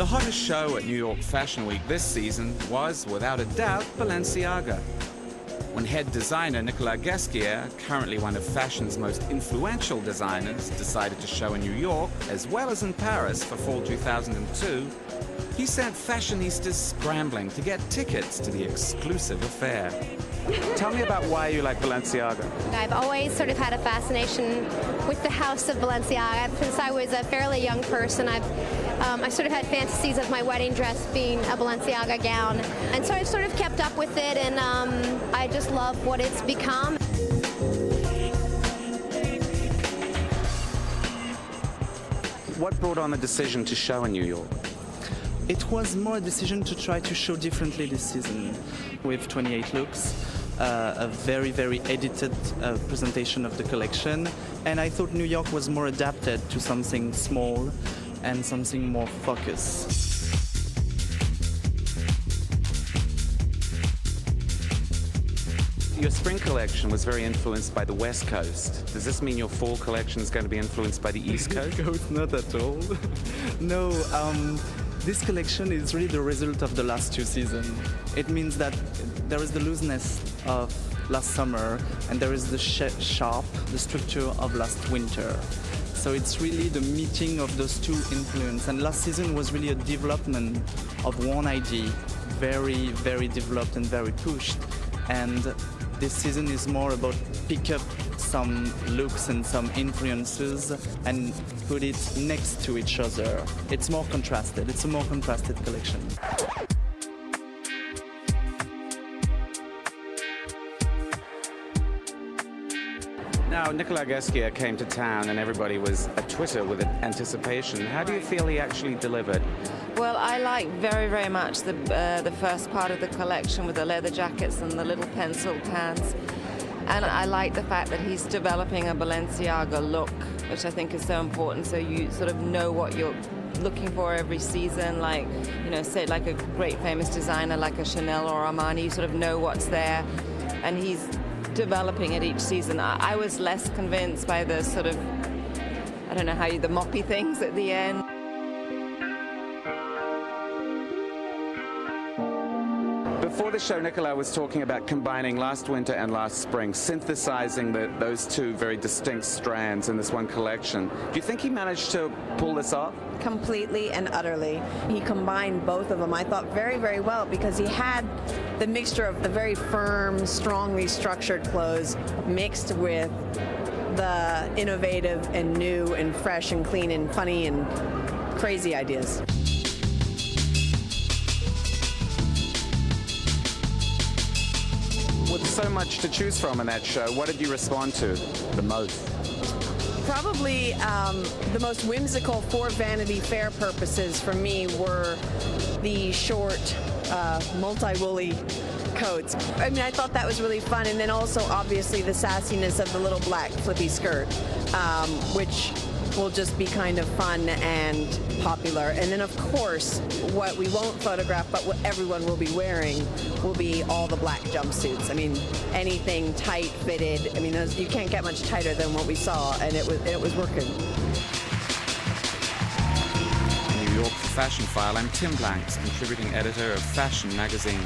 The hottest show at New York Fashion Week this season was, without a doubt, Balenciaga. When head designer Nicolas Ghesquière, currently one of fashion's most influential designers, decided to show in New York, as well as in Paris for fall 2002, he sent fashionistas scrambling to get tickets to the exclusive affair. Tell me about why you like Balenciaga. I've always sort of had a fascination with the house of Balenciaga. Since I was a fairly young person, I sort of had fantasies of my wedding dress being a Balenciaga gown. And so I've sort of kept up with it, and I just love what it's become. What brought on the decision to show in New York? It was more a decision to try to show differently this season with 28 looks, a very, very edited presentation of the collection, and I thought New York was more adapted to something small and something more focused. Your spring collection was very influenced by the West Coast. Does this mean your fall collection is going to be influenced by the East Coast? Not at all. No. This collection is really the result of the last two seasons. It means that there is the looseness of last summer and there is the sharp, the structure of last winter. So it's really the meeting of those two influences. And last season was really a development of one idea, very, very developed and very pushed. And this season is more about pick up some looks and some influences and put it next to each other. It's more contrasted. It's a more contrasted collection. Now, Nicolas Ghesquière came to town and everybody was at Twitter with anticipation. How do you feel he actually delivered? Well, I like very, very much the first part of the collection with the leather jackets and the little pencil pants. And I like the fact that he's developing a Balenciaga look, which I think is so important, so you sort of know what you're looking for every season, like, you know, say like a great famous designer like a Chanel or Armani, you sort of know what's there, and he's developing it each season. I was less convinced by the sort of, I don't know how the moppy things at the end. Before the show, Nicolas was talking about combining last winter and last spring, synthesizing those two very distinct strands in this one collection. Do you think he managed to pull this off? Completely and utterly. He combined both of them, I thought, very, very well, because he had the mixture of the very firm, strongly structured clothes mixed with the innovative and new and fresh and clean and funny and crazy ideas. With so much to choose from in that show, what did you respond to the most? Probably the most whimsical for Vanity Fair purposes for me were the short, multi-woolly coats. I mean, I thought that was really fun, and then also obviously the sassiness of the little black flippy skirt, which will just be kind of fun and popular. And then of course, what we won't photograph, but what everyone will be wearing, will be all the black jumpsuits. I mean, anything tight fitted. I mean, you can't get much tighter than what we saw, and it was working. In New York for Fashion File, I'm Tim Blanks, contributing editor of Fashion magazine.